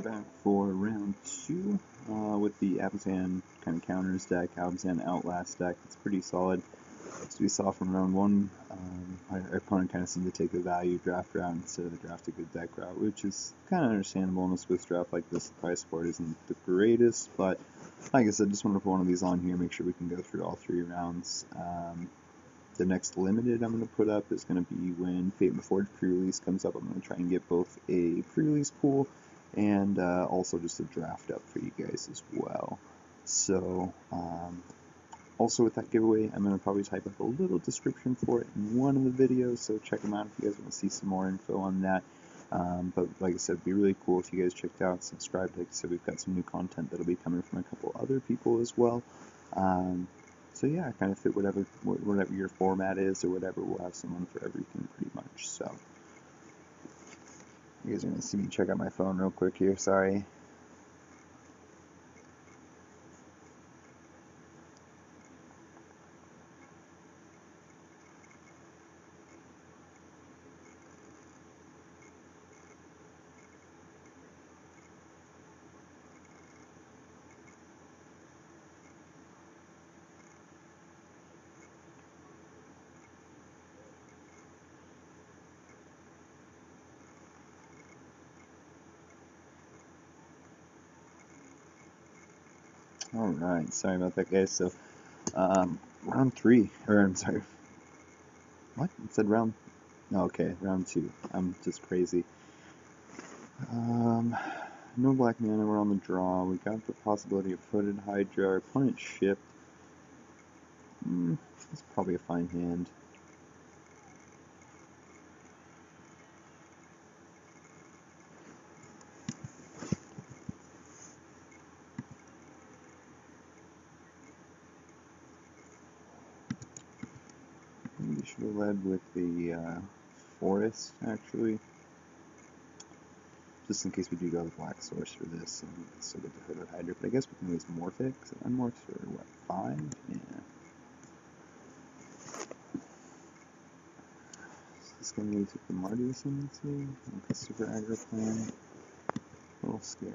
back for round 2 with the Abzan kind of counters deck, Abzan Outlast deck. It's pretty solid. As we saw from round 1, our opponent kind of seemed to take the value draft route instead of the draft a good deck route, which is kind of understandable in a Swiss draft like this. The price for it isn't the greatest, but like I said, just wanted to put one of these on here, make sure we can go through all 3 rounds. The next limited I'm going to put up is going to be when Fate Before pre-release comes up. I'm going to try and get both a pre-release pool and also just a draft up for you guys as well. So also with that giveaway, I'm going to probably type up a little description for it in one of the videos, so check them out if you guys want to see some more info on that. But like I said, it'd be really cool if you guys checked out, subscribed. Like I said, we've got some new content that'll be coming from a couple other people as well. So yeah, kind of fit whatever your format is or whatever. We'll have someone for everything pretty much. So you guys are going to see me check out my phone real quick here. Sorry. Alright, sorry about that, guys. So, round 3, or I'm sorry, what? It said round, oh, okay, round 2. I'm just crazy. No black mana, we're on the draw. We got the possibility of Footed Hydra. Our opponent shipped. It's probably a fine hand. Maybe should have led with the forest, actually. Just in case we do go the black source for this, and still get the Footed Hydra. But I guess we can always morph it, because it unmorphs for, what, 5? Yeah. Is this going to be Super Mario Ascendancy? Like a super aggro plan? A little scary.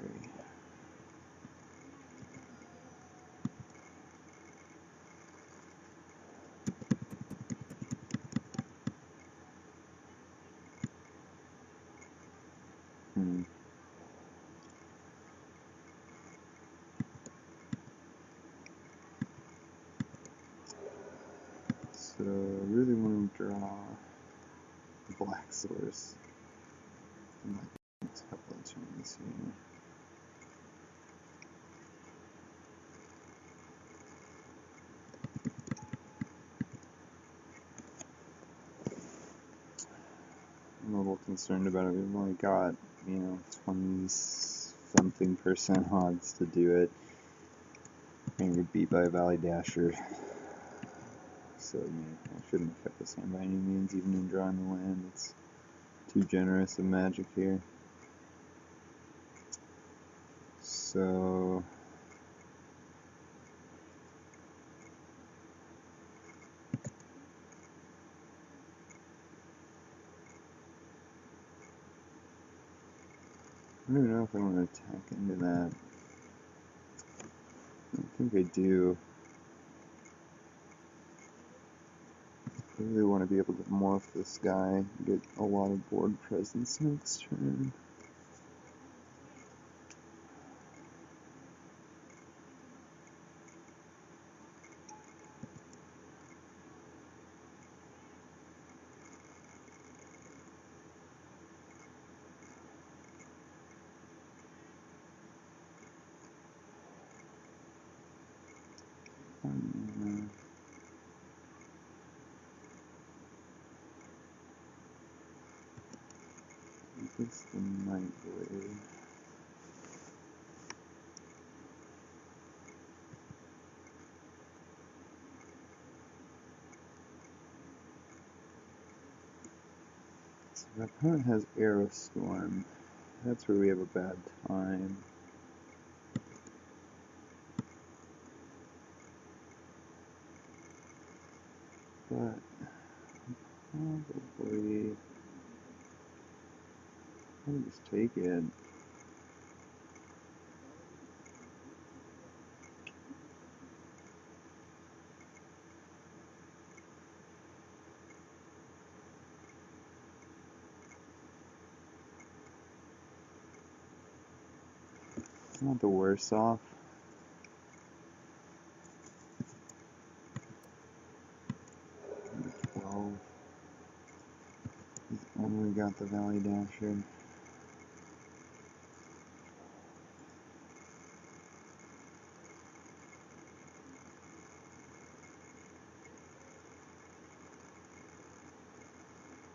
So, I really want to draw the black source in like the next couple of turns here. I'm a little concerned about it. We've only got, 20-something% odds to do it. And we're beat by a Valley Dasher. So, I shouldn't have kept this hand by any means, even in drawing the land. It's too generous of magic here. So, I don't even know if I want to attack into that. I don't think I do. I really want to be able to morph this guy and get a lot of board presence next turn. It's the Night Blade. So my opponent has Arrow Storm. That's where we have a bad time. But probably I'll just take it. Not the worst off. Number 12. He's only got the Valley Dasher.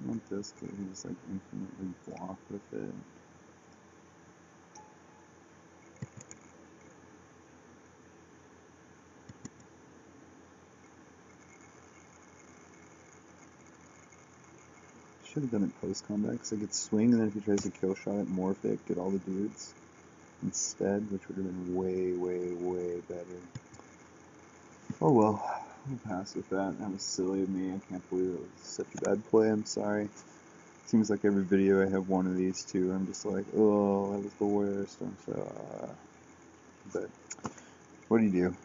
I want this because you just like infinitely block with it. Should have done it post combat because I could swing, and then if he tries to kill shot it, morph it, get all the dudes instead, which would have been way, way, way better. Oh well, we'll pass with that. That was silly of me. I can't believe it was such a bad play. I'm sorry. Seems like every video I have one of these two. I'm just like, oh, that was the worst. I'm so. But what do you do?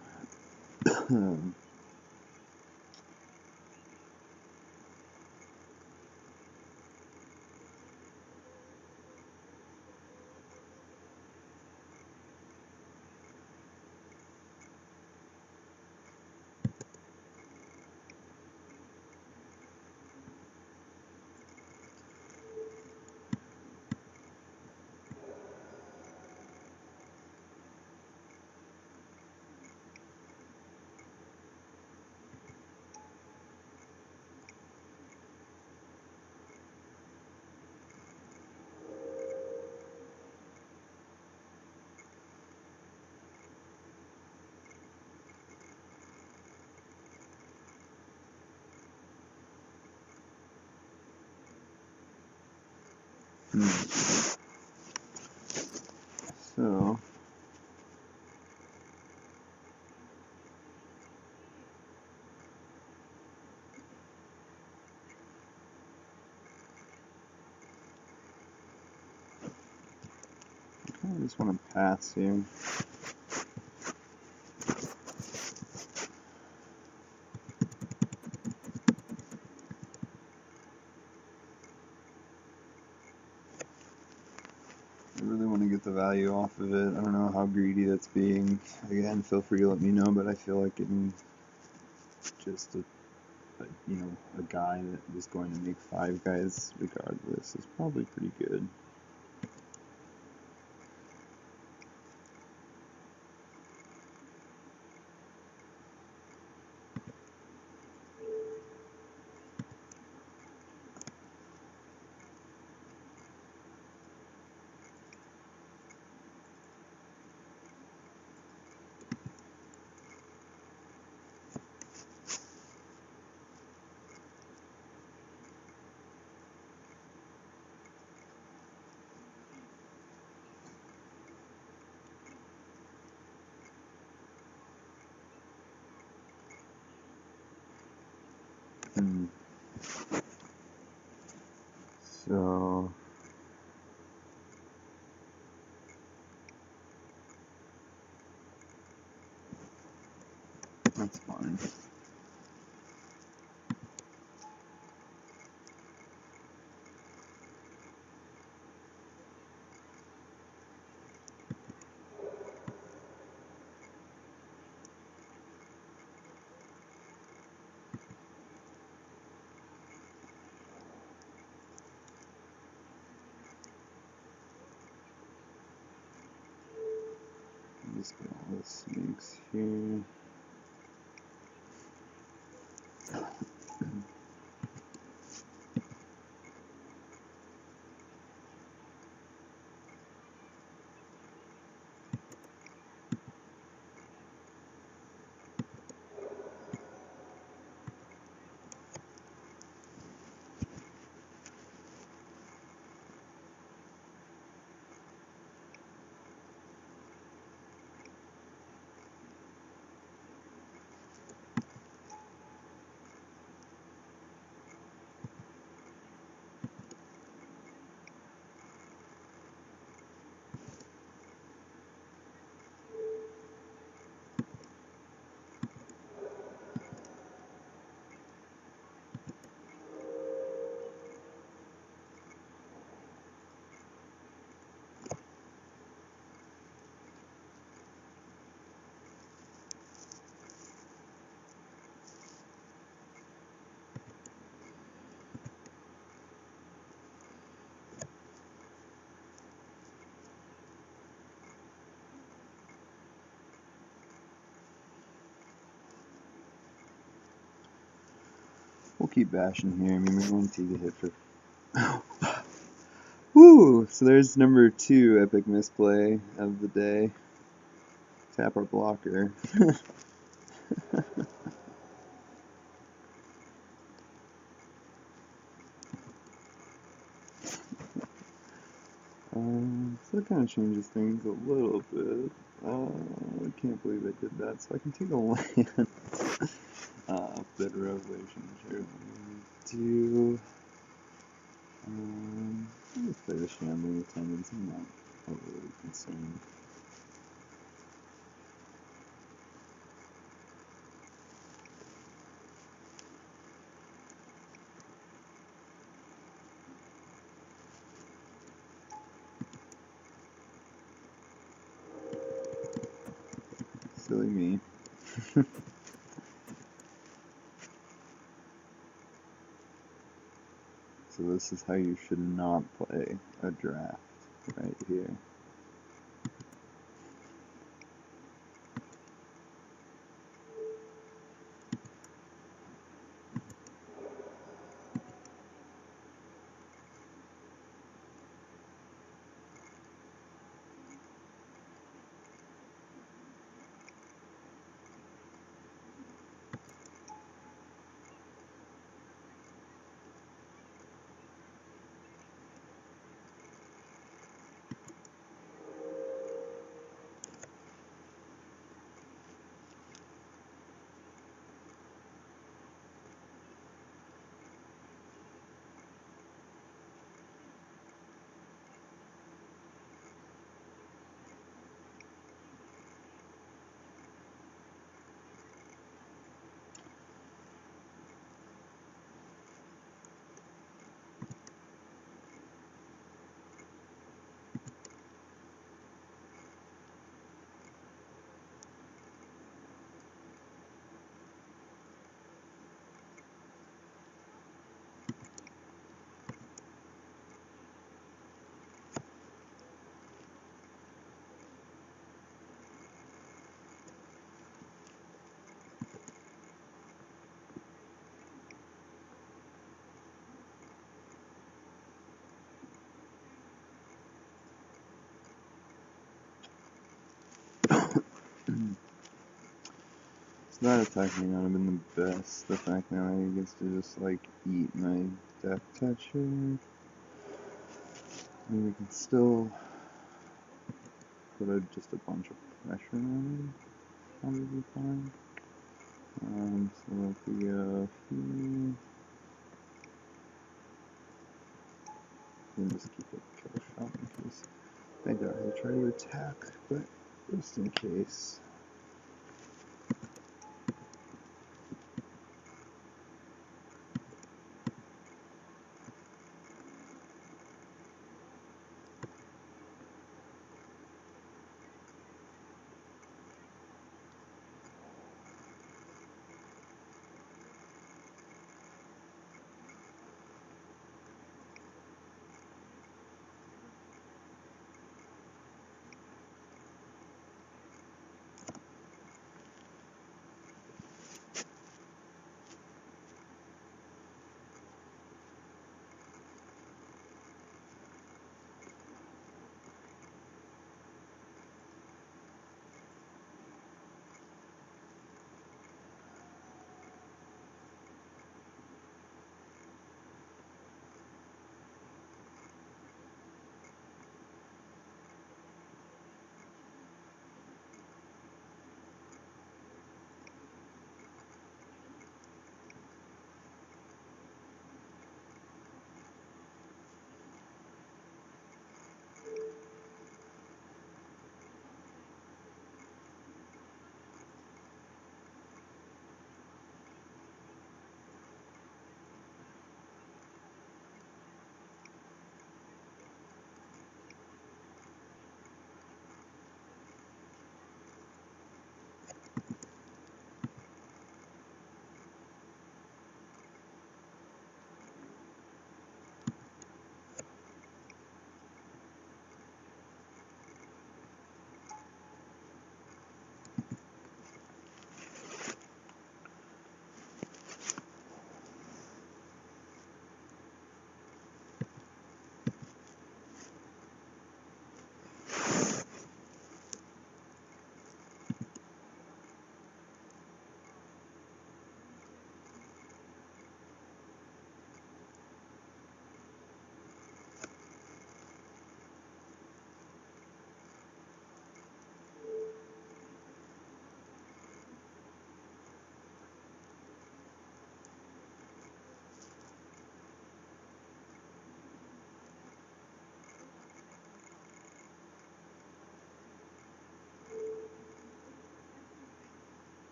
So. I just want to pass here. I really want to get the value off of it. I don't know how greedy that's being. Again, feel free to let me know, but I feel like getting just a guy that is going to make 5 guys regardless is probably pretty good. So that's fine. Just get all the snakes here. keep bashing here. I mean, we're going to take a hit for... Woo! So there's number 2 epic misplay of the day. Tap our blocker. So that kind of changes things a little bit. I can't believe I did that. So I can take a land. Bit of revelation. Sure. Do. Let's play the shambling attendance. I'm not overly concerned. Silly me. So this is how you should not play a draft, right here. So that attack may not have been the best. The fact that I gets to just like eat my death toucher. I mean, we can still put just a bunch of pressure on him. Probably fine. So if we go here, we'll just keep a kill shot in case they die. They try to attack, but just in case.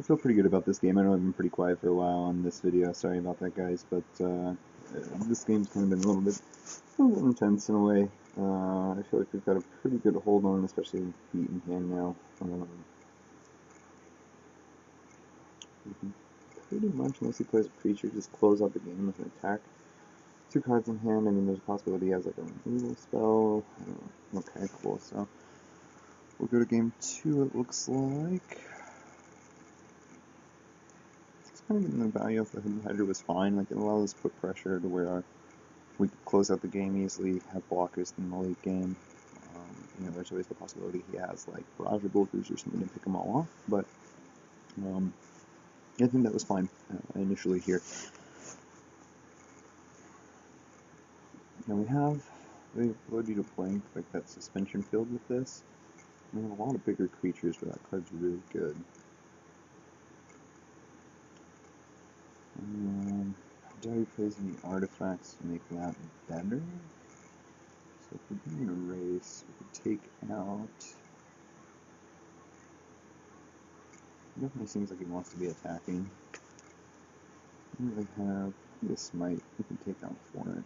I feel pretty good about this game. I know I've been pretty quiet for a while on this video. Sorry about that, guys, but this game's kind of been a little bit intense in a way. I feel like we've got a pretty good hold on it, especially with feet in hand now. We can pretty much, unless he plays a creature, just close out the game with an attack. 2 cards in hand. I mean, there's a possibility he has like a removal spell. Okay, cool. So we'll go to game 2. It looks like it's kind of getting the value of the Hydra was fine. Like, it allows us to put pressure to where we could close out the game easily, have blockers in the late game. You know, there's always the possibility he has like barrage or blockers or something to pick them all off, but I think that was fine initially here. Now we have the ability to blank like that suspension field with this. We have a lot of bigger creatures where that card's really good. I doubt he plays any artifacts to make that better. So if we're doing a race, we could take out. It definitely seems like he wants to be attacking. We really have this smite. We can take out for it.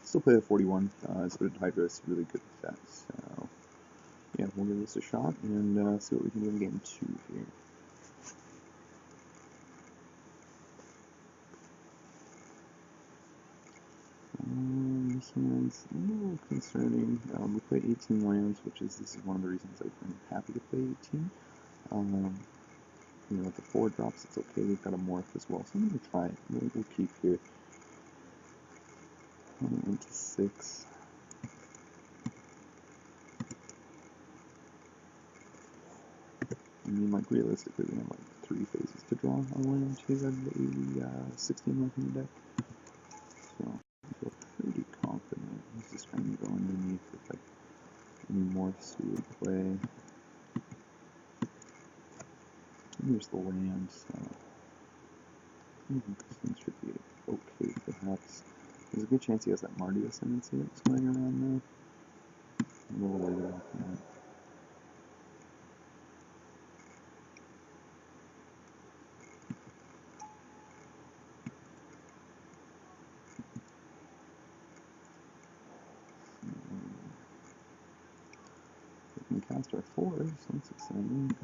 Still play the 41. So Hydra is really good with that. So yeah, we'll give this a shot and see what we can do in game 2 here. This one's a little concerning. We play 18 lands, this is one of the reasons I've been happy to play 18. You know, with the 4 drops, it's okay. We've got a morph as well, so I'm going to try it. We'll keep here. Into 6. I mean, like, realistically, we have like 3 phases to draw our land here out of the 16 left in the deck. So I feel pretty confident. He's just trying to go underneath with like any morphs we would play. And there's the land, so I think this one should be okay, perhaps. There's a good chance he has that Mardu Ascendancy that's going around there. I'm a little worried about that. We can cast our 4s, so that's exciting.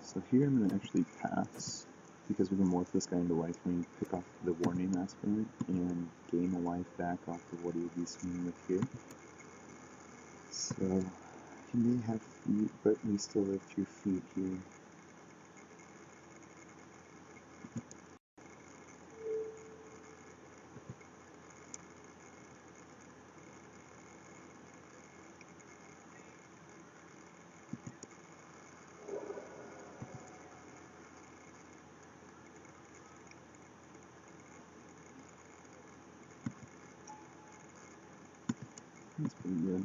So here I'm going to actually pass, because we can morph this guy into lifelink, pick off the Warning Aspirant, and gain a life back off of what he would be swinging with here. So he may have feet, but we still have 2 feet here. That's pretty good.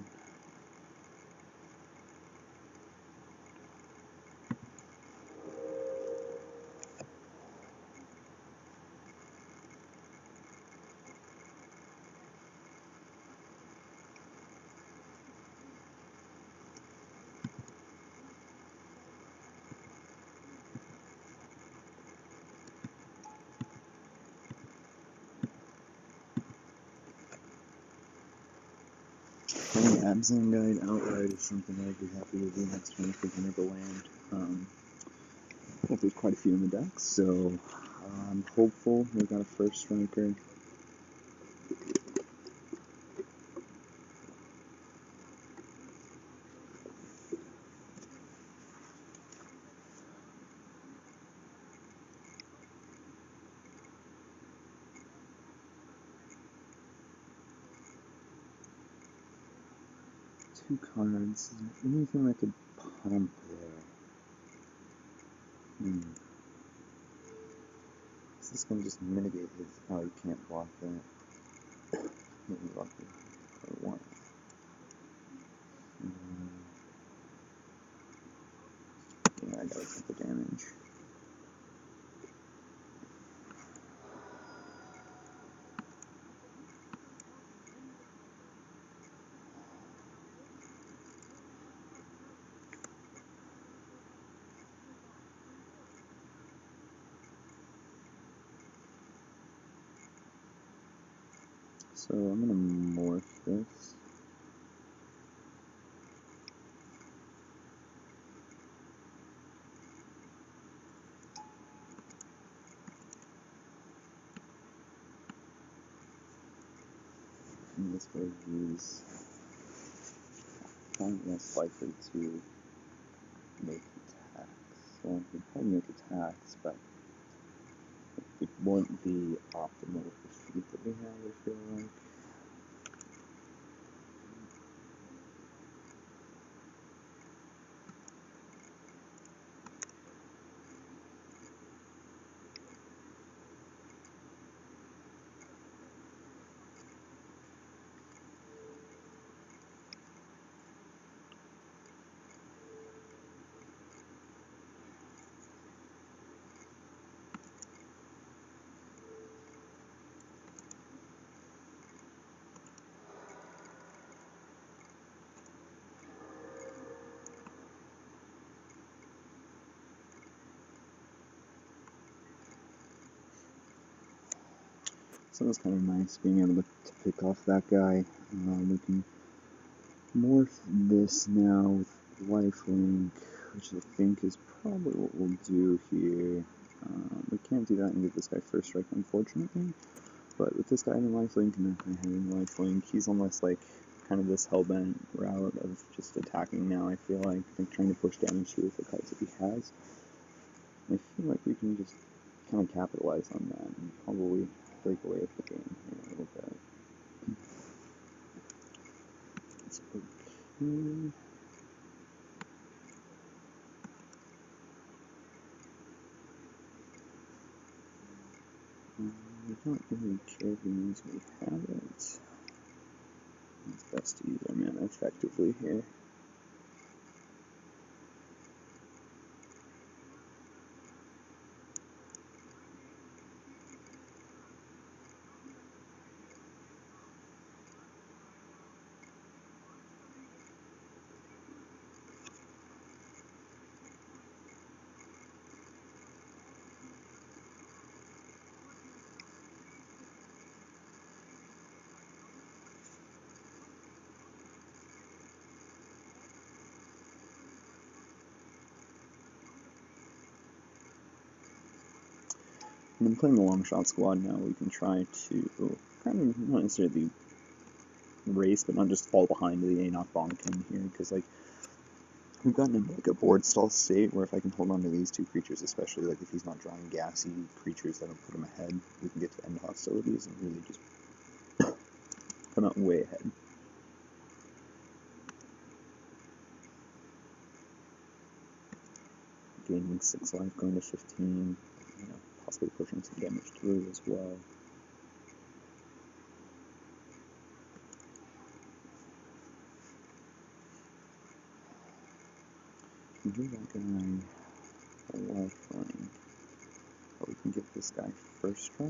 Playing Abzan Guide outright is something I'd be happy to do next turn if we can never land. There's quite a few in the deck, so I'm hopeful we got a first striker. Two cards. Is there anything I could pump there? this can just mitigate his... Oh, you can't block that. Maybe block it. Or one. Yeah, I gotta take the damage. So I'm gonna morph this. And this way he's probably less likely to make attacks. Well, he'd probably make attacks, but it won't be optimal with the feat that we have, I feel like. So it's kind of nice being able to pick off that guy. We can morph this now with lifelink, which I think is probably what we'll do here. We can't do that and give this guy first strike, unfortunately. But with this guy having lifelink and that guy having lifelink, he's almost like kind of this hellbent route of just attacking now, I feel like trying to push damage through with the cards that he has. I feel like we can just kind of capitalize on that and probably break away with the game here a little bit. It's okay. We don't really care who knows we have it. It's best to use our mana effectively here. When playing the long shot squad now, we can try to kind of not necessarily race, but not just fall behind the Enoch Bonkin here, because like we've gotten into like a board stall state where if I can hold on to these two creatures, especially like if he's not drawing gassy creatures that'll put him ahead, we can get to end hostilities and really just come out way ahead. Gaining 6 life, going to 15, you know, possibly pushing some damage through as well. Can do that guy a lifeline. But we can get this guy first strike.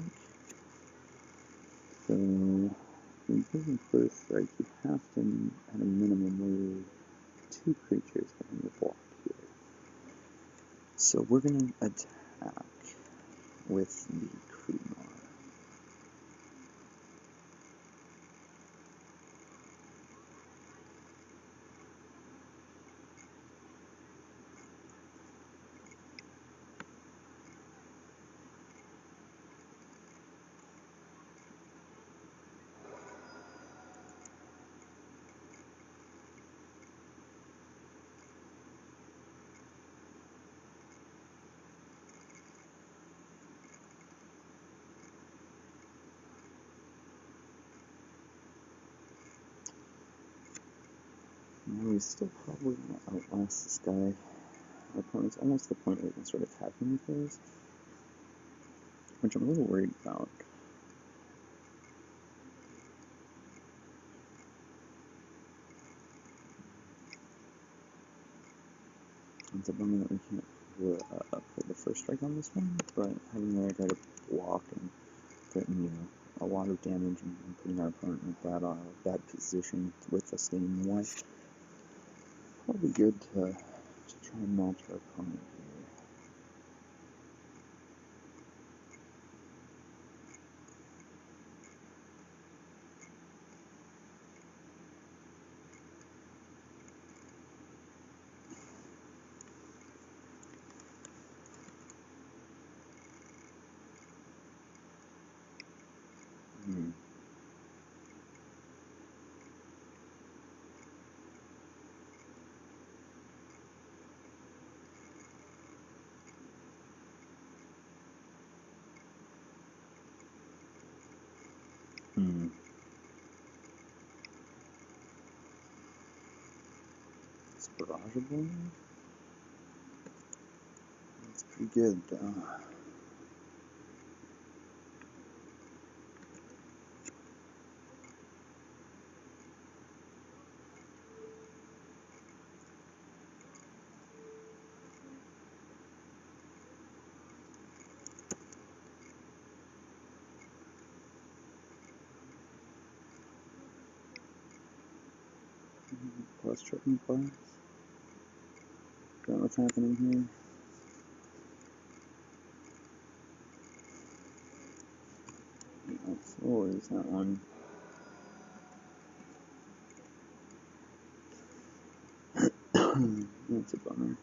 So when you give him first strike, you have to at a minimum move 2 creatures on your block here. So we're gonna attack with the Kumar. Now we still probably want to outlast this guy. Our opponent's almost to the point where we can start attacking with those. which I'm a little worried about. It's a bummer that we can't put the first strike on this one, but having the right guy to block and putting, a lot of damage and putting our opponent in a bad position with us staying away. Probably good to try and match our opponent here. It's barrageable. That's pretty good. Plus tripping class. Don't know what's happening here. So what is that one? That's a bummer.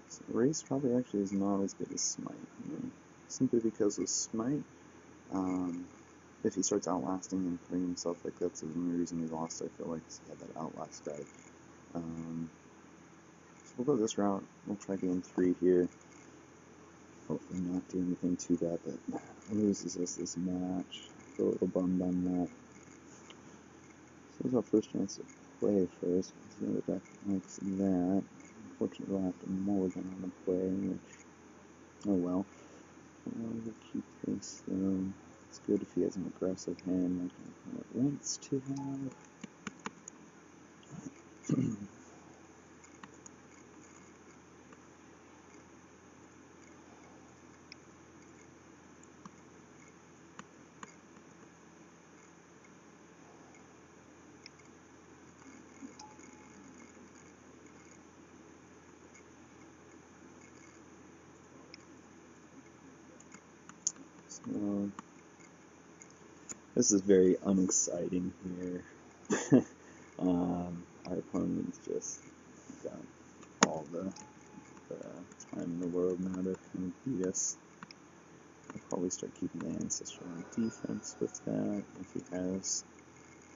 So race probably actually is not as good as smite. Simply because with smite, if he starts outlasting and putting himself like that's the only reason we lost. I feel like he had that outlast die. So we'll go this route. We'll try game 3 here. Hopefully not do anything too bad that loses us this match. Feel a little bummed on that. So this is our first chance to play first. The other deck likes that. Unfortunately, we'll have to mulligan on the play, which, oh well. We'll keep this though. It's good if he has an aggressive hand like my opponent wants to have. So, this is very unexciting here. Our opponent's just got all the time in the world now to kind of beat us. I'll probably start keeping the Ancestor on defense with that. If he has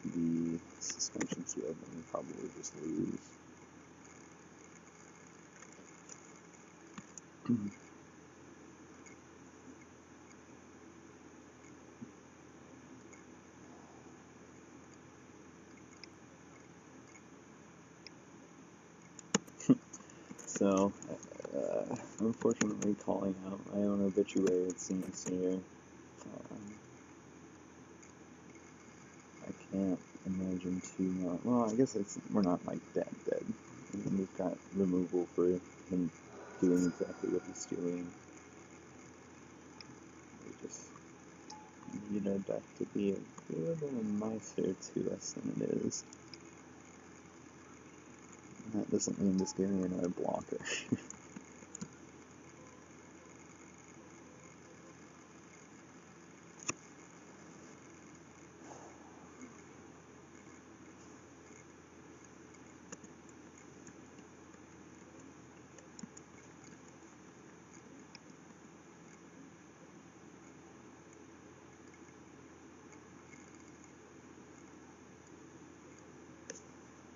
the suspension field, then we'll probably just lose. So, unfortunately, calling out my own obituary, it seems here. I can't imagine too much. Well, I guess we're not like dead. And we've got removal for him doing exactly what he's doing. We just need our deck to be a little nicer to us than it is. And that doesn't mean just giving another blocker.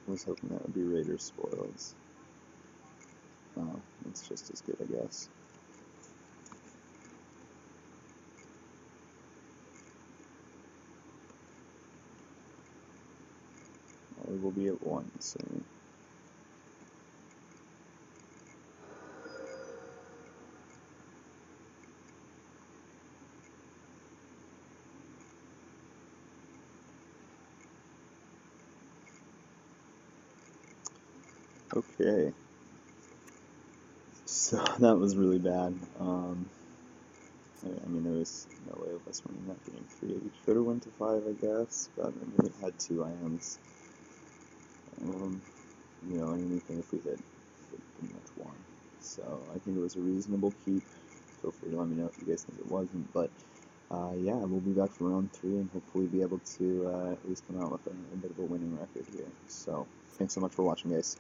I was hoping that would be Raider Spoils. Oh, it's just as good, I guess. we will be at 1 soon. Okay, so that was really bad. I mean, there was no way of us winning that game 3. We could have went to 5, I guess, but I mean, we had 2 items. You know, anything if we hit pretty much 1. So I think it was a reasonable keep. Feel free to let me know if you guys think it wasn't, but yeah, we'll be back for round 3 and hopefully be able to at least come out with a bit of a winning record here. So thanks so much for watching, guys.